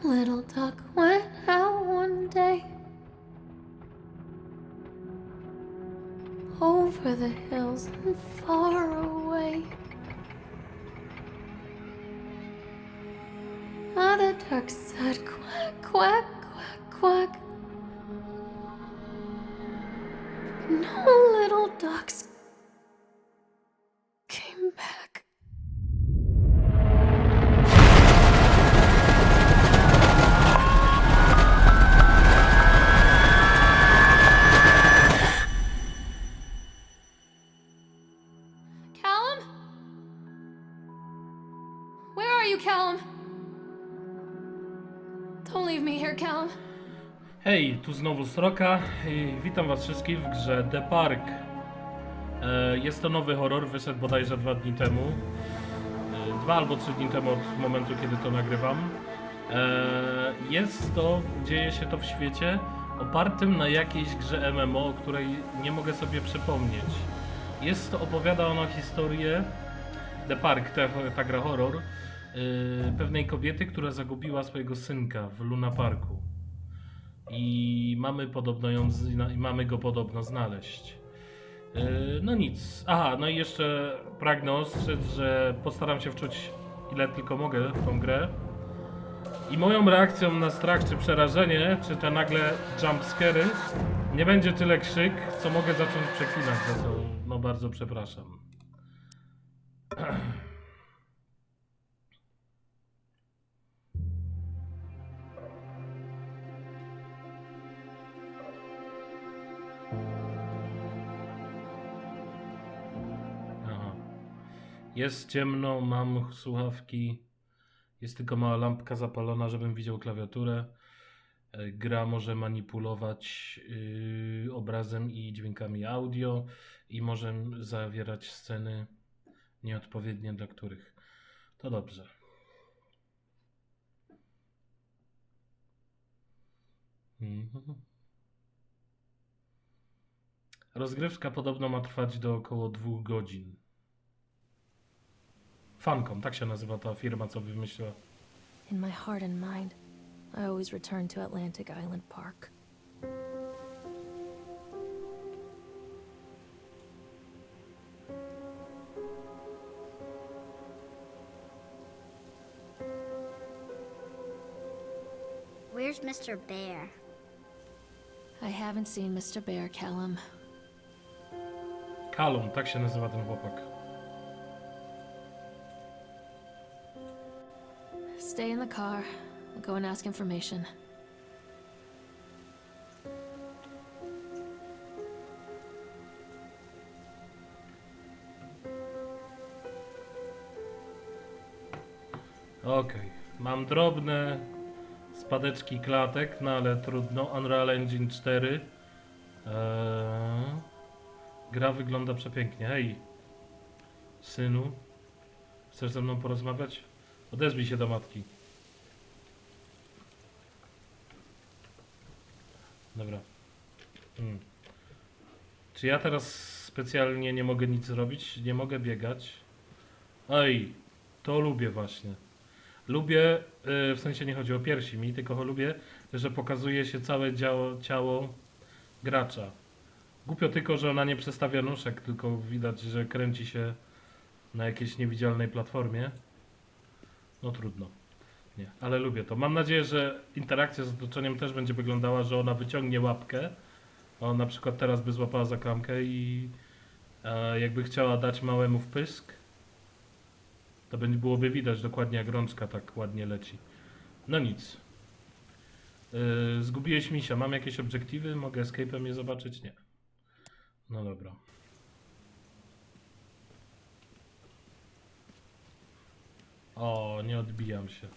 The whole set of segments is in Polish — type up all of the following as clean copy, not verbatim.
Little duck went out one day over the hills and far away. Mother duck said quack, quack, quack, quack. No little ducks came back. Callum? Where are you, Callum? Don't leave me here, Callum. Hej, tu znowu Sroka i witam was wszystkich w grze The Park. Jest to nowy horror, wyszedł bodajże 2 dni temu. 2 albo 3 dni temu od momentu, kiedy to nagrywam. Dzieje się to w świecie opartym na jakiejś grze MMO, o której nie mogę sobie przypomnieć. Opowiada ona historię, The Park, ta gra horror, pewnej kobiety, która zagubiła swojego synka w Parku. I mamy go podobno znaleźć. No nic. Aha, no i jeszcze pragnę ostrzec, że postaram się wczuć ile tylko mogę w tą grę. I moją reakcją na strach czy przerażenie, czy te nagle jumpscary, nie będzie tyle krzyk, co mogę zacząć przeklinać, za co no bardzo przepraszam. Jest ciemno, mam słuchawki, jest tylko mała lampka zapalona, żebym widział klawiaturę. Gra może manipulować obrazem i dźwiękami audio i może zawierać sceny nieodpowiednie dla których. To dobrze. Rozgrywka podobno ma trwać do około 2 godzin. Funcom, tak się nazywa ta firma, co wymyśliła. In my heart and mind, I always return to Atlantic Island Park. Where's Mr. Bear? I haven't seen Mr. Bear, Callum. Callum, tak się nazywa ten chłopak. Stay in the car. We'll go and ask information. Okej, mam drobne spadeczki klatek, no ale trudno. Unreal Engine 4. Gra wygląda przepięknie. Hej, synu, chcesz ze mną porozmawiać? Odezwij się do matki. Dobra. Czy ja teraz specjalnie nie mogę nic zrobić? Nie mogę biegać? Ej, to lubię właśnie. Lubię, w sensie nie chodzi o piersi mi, tylko lubię, że pokazuje się całe ciało gracza. Głupio tylko, że ona nie przestawia nóżek, tylko widać, że kręci się na jakiejś niewidzialnej platformie. No trudno. Nie, ale lubię to. Mam nadzieję, że interakcja z otoczeniem też będzie wyglądała, że ona wyciągnie łapkę. O, na przykład teraz by złapała za klamkę i jakby chciała dać małemu wpysk, to byłoby widać dokładnie, jak rączka tak ładnie leci. No nic. Zgubiłeś misia. Mam jakieś obiektywy? Mogę escape'em je zobaczyć? Nie. No dobra. O, nie odbijam się.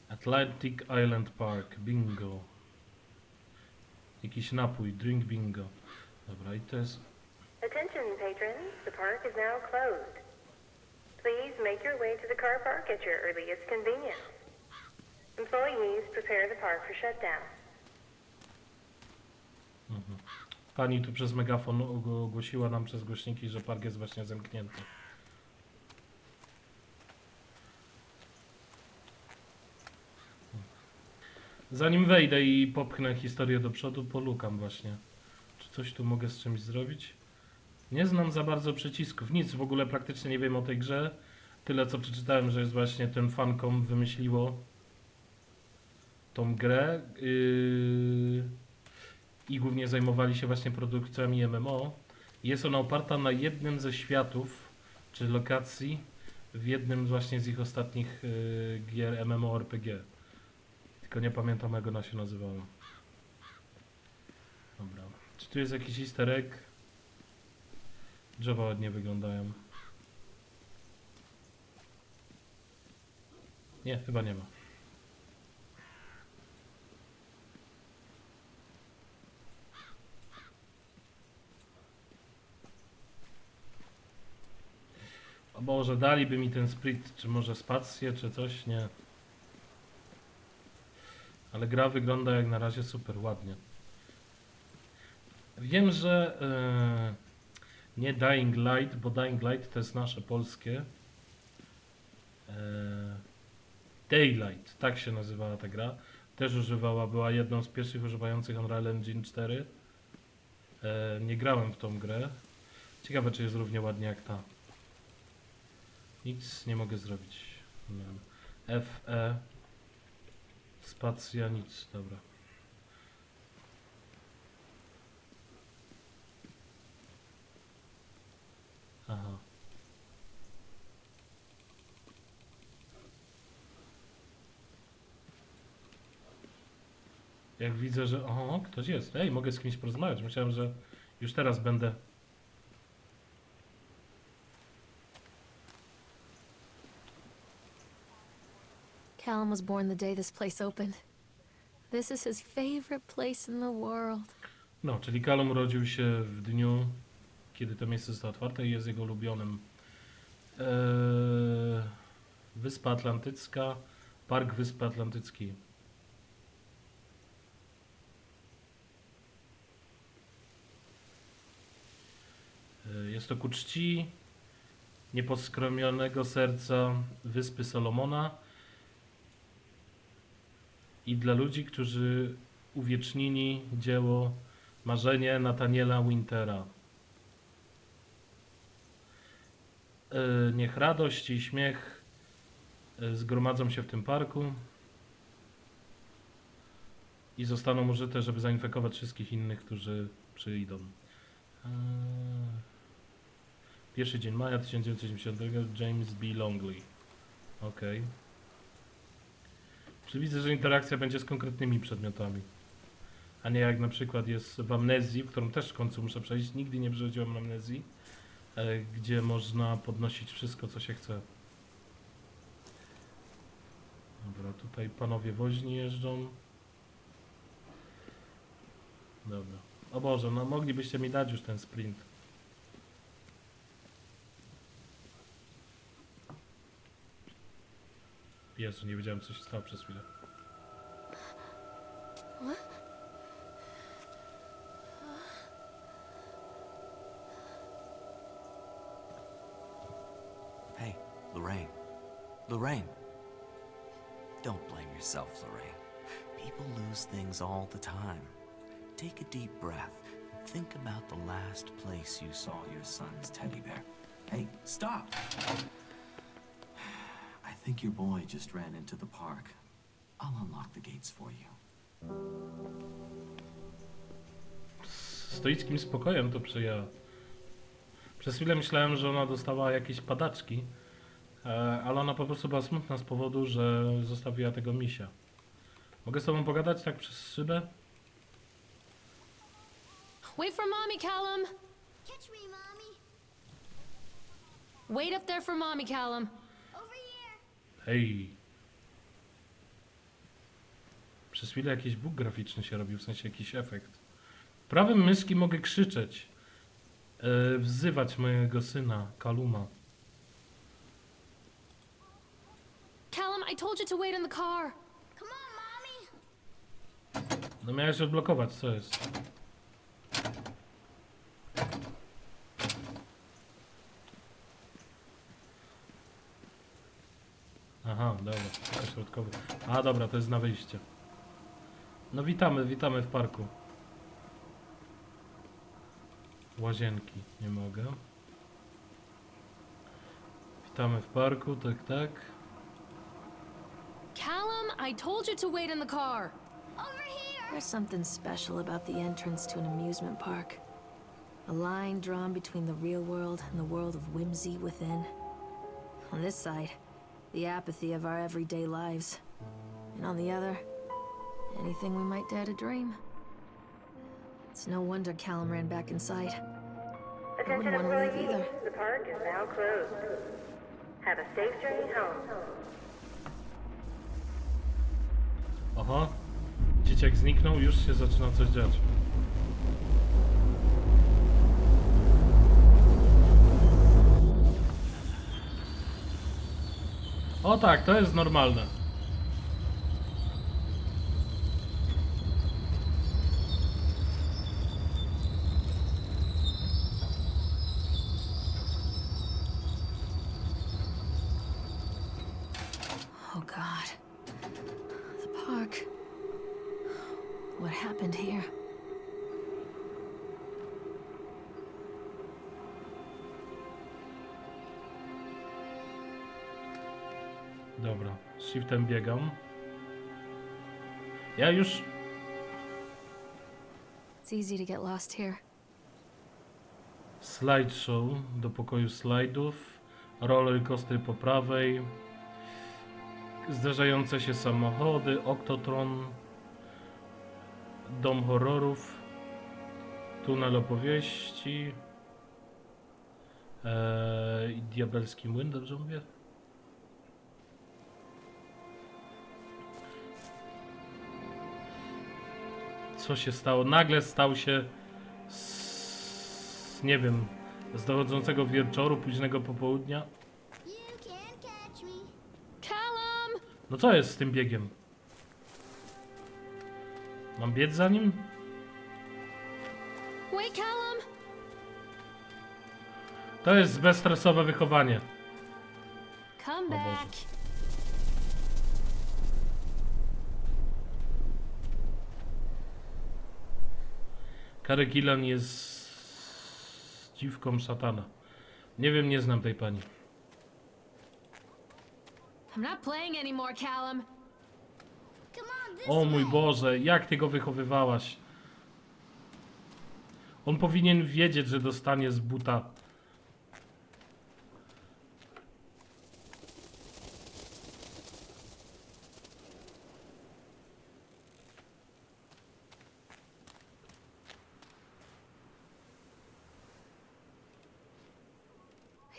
Atlantic Island Park, bingo. Jakiś napój, drink bingo. Dobra, i to jest... Attention patrons, the park is now closed. Please make your way to the car park at your earliest convenience. Employees prepare the park for shutdown. Pani tu przez megafon ogłosiła nam przez głośniki, że park jest właśnie zamknięty. Zanim wejdę i popchnę historię do przodu, polukam właśnie. Czy coś tu mogę z czymś zrobić? Nie znam za bardzo przycisków. Nic w ogóle praktycznie nie wiem o tej grze. Tyle co przeczytałem, że jest właśnie ten fancom wymyśliło tą grę i głównie zajmowali się właśnie produkcjami MMO. Jest ona oparta na jednym ze światów, czy lokacji, w jednym właśnie z ich ostatnich gier MMORPG. Tylko nie pamiętam jak ona się nazywała. Dobra. Czy tu jest jakiś easter egg? Drzewa ładnie wyglądają. Nie, chyba nie ma. O Boże, daliby mi ten sprint, czy może spację, czy coś? Nie. Ale gra wygląda jak na razie super ładnie. Wiem, że nie Dying Light, bo Dying Light to jest nasze polskie. Daylight, tak się nazywała ta gra. Też była jedną z pierwszych używających Unreal Engine 4. Nie grałem w tą grę. Ciekawe, czy jest równie ładnie jak ta. Nic nie mogę zrobić. FE. Spacja, nic, dobra. Aha. Jak widzę, że... O, ktoś jest. Ej, mogę z kimś porozmawiać. Myślałem, że już teraz będę... Callum was born the day this place opened. This is his favorite place in the world. No, czyli Callum urodził się w dniu, kiedy to miejsce zostało otwarte i jest jego ulubionym. Wyspa Atlantycka, Park Wyspy Atlantyckiej. Jest to ku czci nieposkromionego serca Wyspy Solomona i dla ludzi, którzy uwiecznili dzieło marzenie Nathaniela Wintera. Niech radość i śmiech zgromadzą się w tym parku i zostaną użyte, żeby zainfekować wszystkich innych, którzy przyjdą. 1 dzień maja 1980, James B. Longley. Ok. Czyli widzę, że interakcja będzie z konkretnymi przedmiotami. A nie jak na przykład jest w Amnezji, którą też w końcu muszę przejść. Nigdy nie przechodziłem Amnezji, gdzie można podnosić wszystko, co się chce. Dobra, tutaj panowie woźni jeżdżą. Dobra. O Boże, no moglibyście mi dać już ten sprint. Jezu, nie wiedziałem, co się stało przez chwilę. Hey, Lorraine. Lorraine. Don't blame yourself, Lorraine. People lose things all the time. Take a deep breath and think about the last place you saw your son's teddy bear. Hey, stop! I think your boy just ran into the park. I'll unlock the gates for you. Stoickim spokojem to przyjęła. Przez chwilę myślałem, że ona dostała jakieś padaczki, ale ona po prostu była smutna z powodu, że zostawiła tego misia. Mogę z tobą pogadać tak przez szybę? Wait for mommy, Callum! Catch me, Mommy. Wait up there for mommy, Callum. Over here. Hej. Przez chwilę jakiś bóg graficzny się robił, w sensie jakiś efekt. Prawym myszki mogę krzyczeć. Wzywać mojego syna, Calluma. Callum, I told you to wait in the car. Come on, Mommy. No miałeś odblokować, co jest? Aha, dobra, to środkowy. A dobra, to jest na wyjście. No witamy w parku. Łazienki, nie mogę. Witamy w parku, tak. Callum, I told you to wait in the car. Over here. There's something special about the entrance to an amusement park. A line drawn between the real world and the world of whimsy within. On this side, the apathy of our everyday lives. And on the other, anything we might dare to dream. It's no wonder Callum ran back inside. I Attention wouldn't want to leave employees, either. the park is now closed. Have a safe journey home. Aha. Dzieciak zniknął, już się zaczyna coś dziać. O tak, to jest normalne. Oh God. The park. What happened here? Dobra, shiftem biegam. Ja już... It's easy to get lost here. Slideshow do pokoju slajdów. Rollercoaster po prawej. Zderzające się samochody. Oktotron. Dom horrorów. Tunel opowieści. I diabelski młyn, dobrze mówię? Co się stało? Nagle stał się nie wiem, z dochodzącego wieczoru, późnego popołudnia. You can't catch me. Callum! No co jest z tym biegiem? Mam biec za nim? Wait, Callum! To jest bezstresowe wychowanie. Come Boże. back. Kary Gillan jest dziwką szatana. Nie wiem, nie znam tej pani. I'm not playing anymore, Callum. Come on, this O mój way. Boże, jak ty go wychowywałaś? On powinien wiedzieć, że dostanie z buta.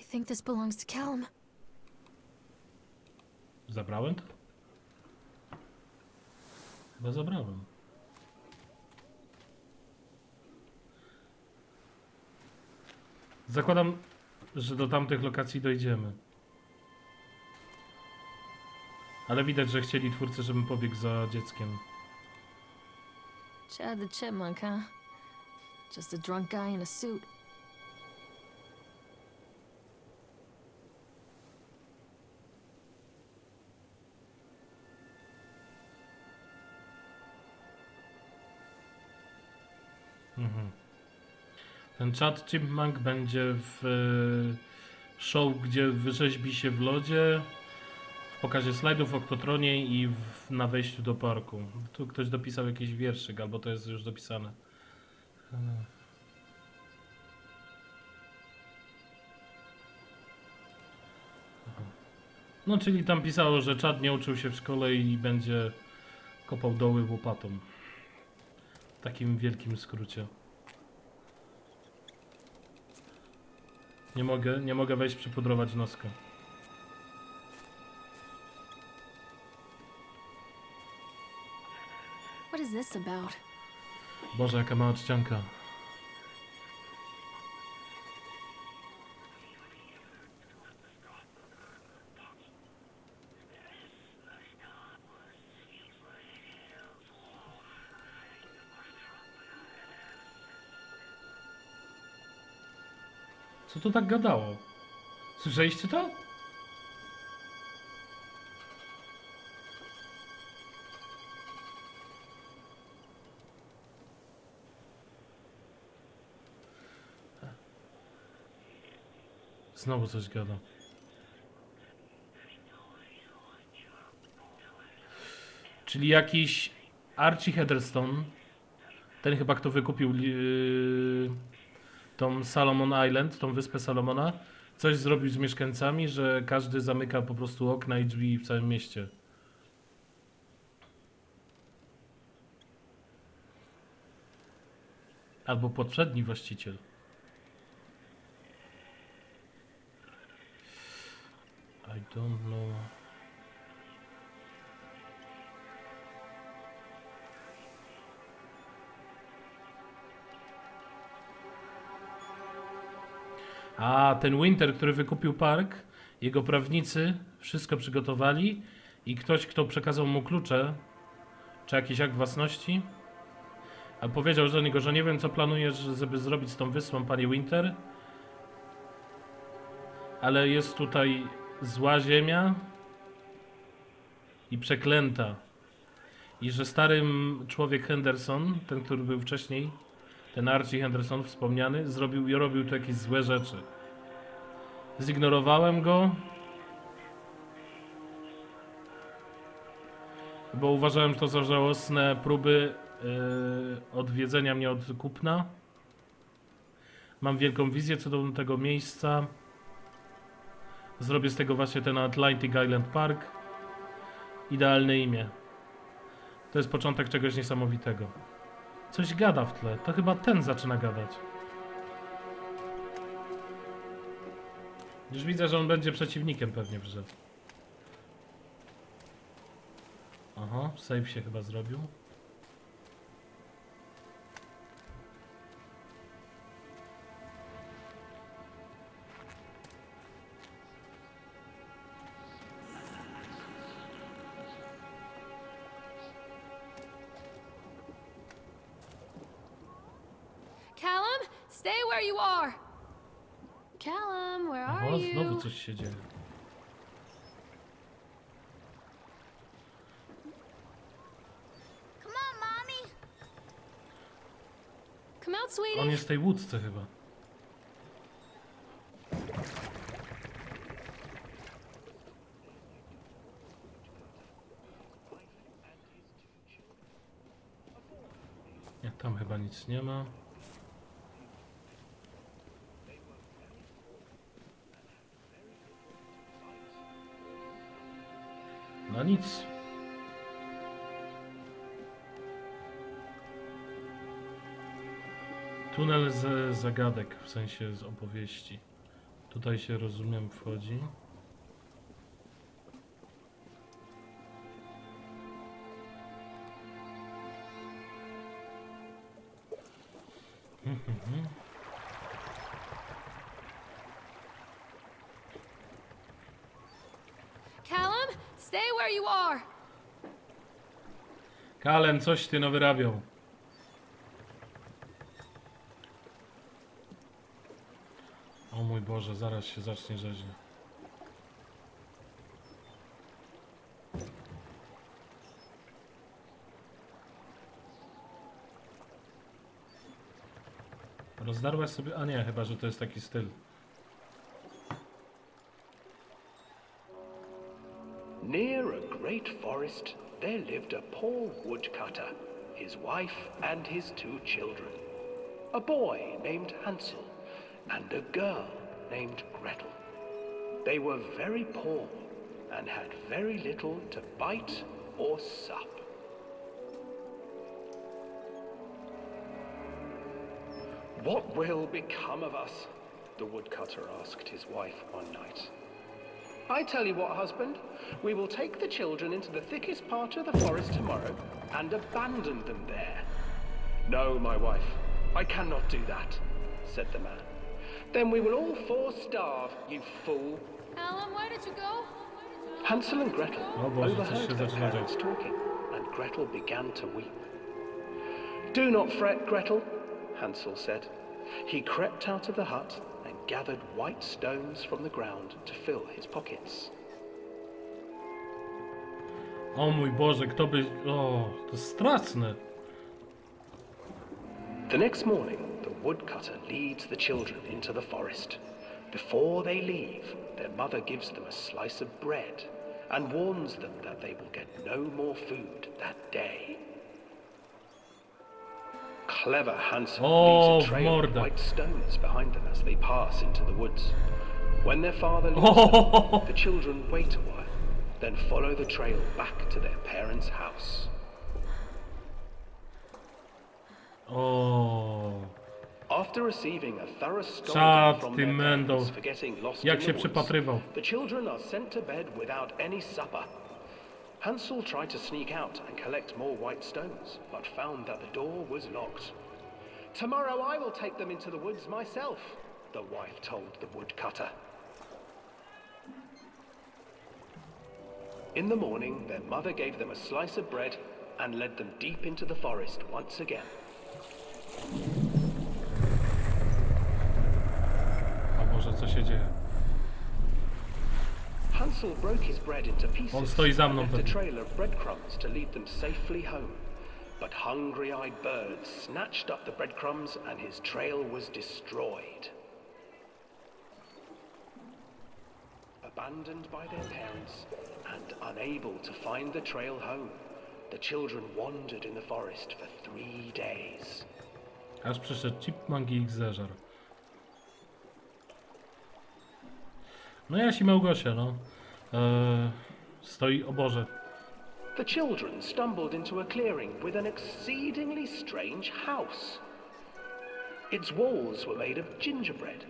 I think this belongs to Callum. Zabrałem to? Chyba zabrałem. Zakładam, że do tamtych lokacji dojdziemy. Ale widać, że chcieli twórcy, żebym pobiegł za dzieckiem. Chad the Chipmunk, huh? Just a drunk guy in a suit. Ten Chad Chipmunk będzie w show, gdzie wyrzeźbi się w lodzie, w pokazie slajdów, w Oktotronie i na wejściu do parku. Tu ktoś dopisał jakiś wierszyk, albo to jest już dopisane. No, czyli tam pisało, że Chad nie uczył się w szkole i będzie kopał doły łopatą. W takim wielkim skrócie. Nie mogę wejść, przypudrować noska. What is this about? Boże, jaka mała czcianka. Co to tak gadało? Słyszeliście to? Znowu coś gada. Czyli jakiś Archie Heatherstone, ten chyba kto wykupił tą Salomon Island, tą wyspę Salomona, coś zrobił z mieszkańcami, że każdy zamyka po prostu okna i drzwi w całym mieście. Albo poprzedni właściciel. I don't know. A ten Winter, który wykupił park, jego prawnicy wszystko przygotowali i ktoś, kto przekazał mu klucze, czy jakiś akt własności, a powiedział do niego, że nie wiem, co planujesz, żeby zrobić z tą wyspą, panie Winter, ale jest tutaj zła ziemia i przeklęta. I że stary człowiek Henderson, ten, który był wcześniej, ten Archie Henderson wspomniany, robił tu jakieś złe rzeczy. Zignorowałem go, bo uważałem to za żałosne próby odwiedzenia mnie od kupna. Mam wielką wizję co do tego miejsca. Zrobię z tego właśnie ten Atlantic Island Park. Idealne imię. To jest początek czegoś niesamowitego. Coś gada w tle. To chyba ten zaczyna gadać. Już widzę, że on będzie przeciwnikiem pewnie przyszedł. Aha, save się chyba zrobił. Callum, stay where you are. Callum, where are Aha, znowu you? coś się dzieje. Come on, Mommy. Come out, sweetie. On jest w tej łódce chyba. Nie, tam chyba nic nie ma. No nic. Tunel z zagadek, w sensie z opowieści. Tutaj się, rozumiem, wchodzi. Callum, stay where you are. Callum, coś ty no wyrabiał. O mój Boże, zaraz się zacznie rzeźnia. Rozdarłaś sobie... A nie, chyba, że to jest taki styl. Near a great forest, there lived a poor woodcutter, his wife and his 2 children. A boy named Hansel and a girl named Gretel. They were very poor and had very little to bite or sup. What will become of us? The woodcutter asked his wife one night. I tell you what, husband, we will take the children into the thickest part of the forest tomorrow and abandon them there. No, my wife, I cannot do that, said the man. Then we will all 4 starve, you fool. Callum, where did you go? Hansel and Gretel Oh, Boże, coś overheard się their zaczyna parents dziać. talking, and Gretel began to weep. Do not fret, Gretel, Hansel said. He crept out of the hut and gathered white stones from the ground to fill his pockets. O mój Boże, kto by... O, to jest straszne. The next morning, the woodcutter leads the children into the forest. Before they leave, their mother gives them a slice of bread and warns them that they will get no more food that day. Clever Hansel leaves a trail of white stones behind them as they pass into the woods. When their father leaves them, the children wait a while, then follow the trail back to their parents' house. O, After receiving a thorough scolding czad, from ty their mendo. parents for getting lost Jak in się the woods, przypatrywał. the children are sent to bed without any supper. Hansel tried to sneak out and collect more white stones, but found that the door was locked. Tomorrow I will take them into the woods myself, the wife told the woodcutter. In the morning, their mother gave them a slice of bread and led them deep into the forest once again. O Boże, co się dzieje? Hansel broke his bread into pieces On stoi za mną and left a pewnie. trail of breadcrumbs to lead them safely home. But hungry-eyed birds snatched up the breadcrumbs and his trail was destroyed. Abandoned by their parents and unable to find the trail home, the children wandered in the forest for 3 days. Aż przyszedł chipmunk i ich zeżarł. No Jasi Małgosia, no. Stoi, o Boże. The children stumbled into a clearing with an exceedingly strange house. Its walls were made of gingerbread,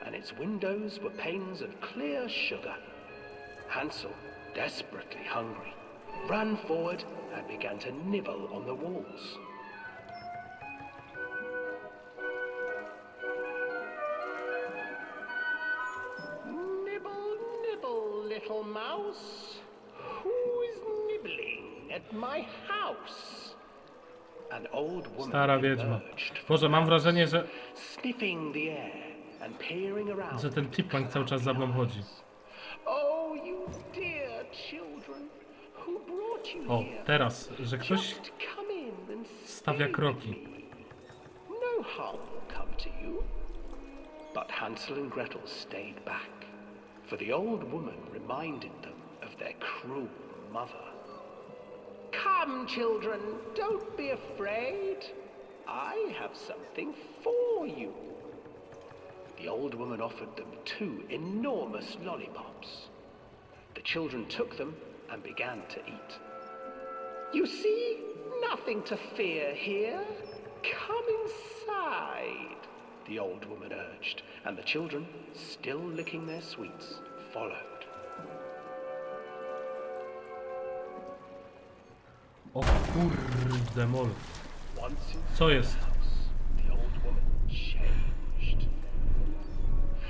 and its windows were panes of clear sugar. Hansel, desperately hungry, ran forward and began to nibble on the walls. Nibble, nibble, little mouse. Who is nibbling at my house? An old woman Stara wiedźma. emerged from Boże, mam the wrażenie, house, że, sniffing the air and peering around. że ten chipmunk cały czas za mną chodzi. Oh, you dear children, who brought you O, here? teraz, że ktoś Just come in and stawia stay kroki. with me. No harm will come to you. But Hansel and Gretel stayed back, for the old woman reminded them of their cruel mother. Come, children, don't be afraid. I have something for you. The old woman offered them 2 enormous lollipops. The children took them and began to eat. You see, nothing to fear here. Come inside, the old woman urged, and the children, still licking their sweets, followed. O kurde mol. Once in Co jest? the house, the old woman changed.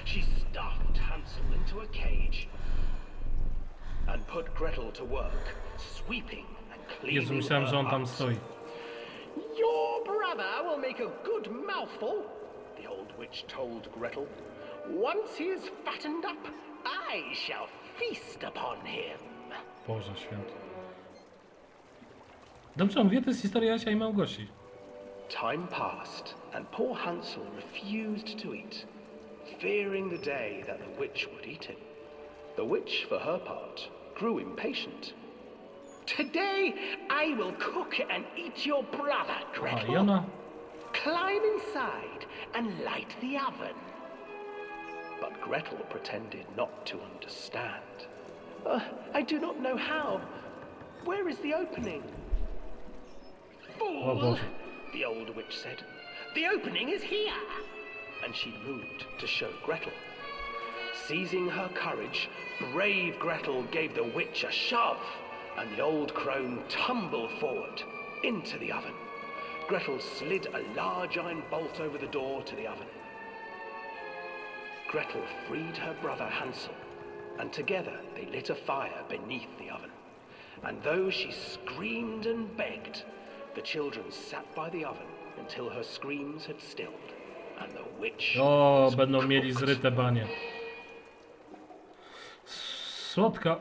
She stuffed Hansel into a cage and put Gretel to work, sweeping and cleaning Jezu, myślałem, że on her tam house. stoi. Your brother will make a good mouthful, the old witch told Gretel. Once he is fattened up, I shall feast upon him. Boże święty. Dobrze, on wie, to jest historia Jasia i Małgosi. Time passed, and poor Hansel refused to eat, fearing the day that the witch would eat him. The witch, for her part, grew impatient. Today I will cook and eat your brother, A Gretel. i ona... Climb inside and light the oven. But Gretel pretended not to understand. I do not know how. Where is the opening? O Fool, Boże. the old witch said. The opening is here. And she moved to show Gretel. Seizing her courage, brave Gretel gave the witch a shove, and the old crone tumbled forward into the oven. Gretel slid a large iron bolt over the door to the oven. Gretel freed her brother Hansel, and together they lit a fire beneath the oven. And though she screamed and begged, the children sat by the oven until her screams had stilled, and the witch O, was będą mieli cooked. zryte banie. Słodka.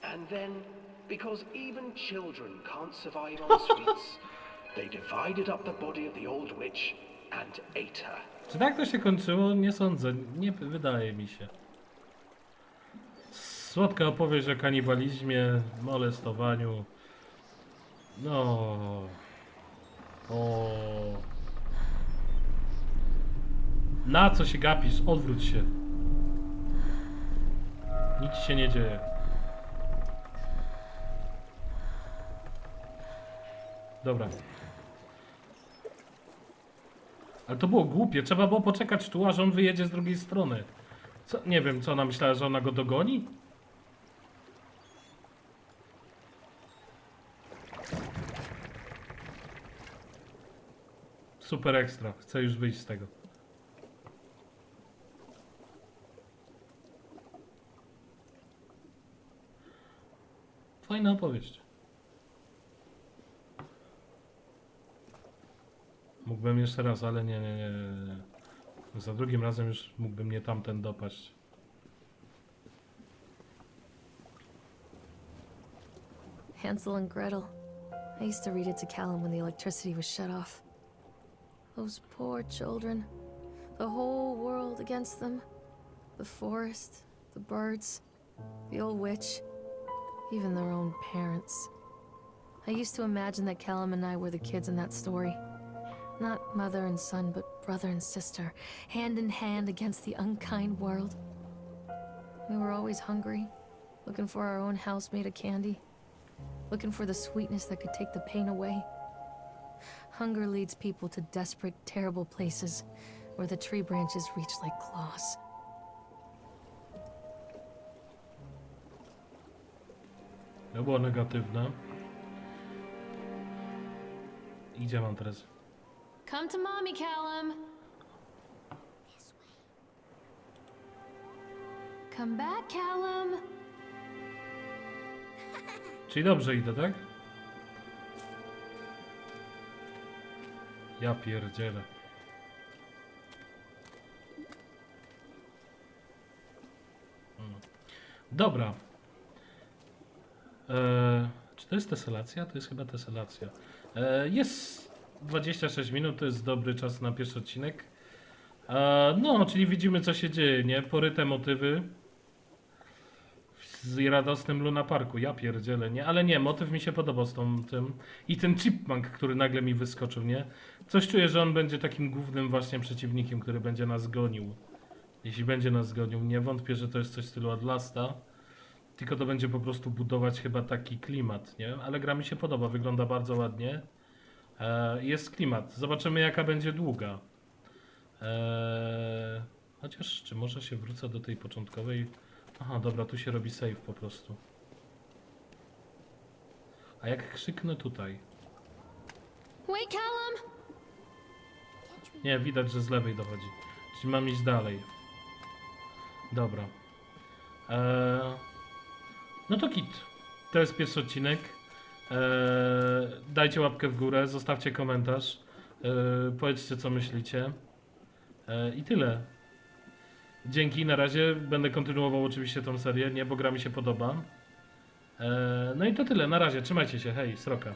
And then, because even children can't survive on sweets, they divided up the body of the old witch and ate her. Czy tak to się kończyło? Nie sądzę. Nie wydaje mi się. Słodka opowieść o kanibalizmie, molestowaniu. No. O. Na co się gapisz? Odwróć się. Nic się nie dzieje. Dobra. Ale to było głupie. Trzeba było poczekać tu, aż on wyjedzie z drugiej strony. Co? Nie wiem, co ona myślała, że ona go dogoni? Super ekstra. Chcę już wyjść z tego. Fajna opowieść. Mógłbym jeszcze raz, ale nie. Za drugim razem już mógłbym nie tamten dopaść. Hansel and Gretel. I used to read it to Callum when the electricity was shut off. Those poor children. The whole world against them. The forest, the birds, the old witch, even their own parents. I used to imagine that Callum and I were the kids in that story. Not mother and son, but brother and sister, hand in hand against the unkind world. We were always hungry, looking for our own house made of candy, looking for the sweetness that could take the pain away. Hunger leads people to desperate, terrible places where the tree branches reach like claws. To było negatywne. Idzie mam teraz. Come to mommy, Callum. Come back, Callum. Czyli dobrze idę, tak? Ja pierdzielę. Dobra. Czy to jest teselacja? To jest chyba teselacja. Jest 26 minut, to jest dobry czas na pierwszy odcinek. No, czyli widzimy, co się dzieje, nie? Poryte motywy z radosnym Luna Parku. Ja pierdzielę, nie? Ale nie, motyw mi się podobał z tym. I ten chipmunk, który nagle mi wyskoczył, nie? Coś czuję, że on będzie takim głównym właśnie przeciwnikiem, który będzie nas gonił. Jeśli będzie nas gonił. Nie wątpię, że to jest coś w stylu Outlasta. Tylko to będzie po prostu budować chyba taki klimat, nie? Ale gra mi się podoba, wygląda bardzo ładnie. Jest klimat. Zobaczymy, jaka będzie długa. Chociaż, czy może się wrócę do tej początkowej? Aha, dobra, tu się robi save po prostu. A jak krzyknę tutaj? Wait, Callum! Nie, widać, że z lewej dochodzi. Czyli mam iść dalej. Dobra. No to kit. To jest pierwszy odcinek. Dajcie łapkę w górę, zostawcie komentarz. Powiedzcie, co myślicie. I tyle. Dzięki, na razie. Będę kontynuował oczywiście tą serię, nie, bo gra mi się podoba. No i to tyle, na razie. Trzymajcie się, hej, Sroka.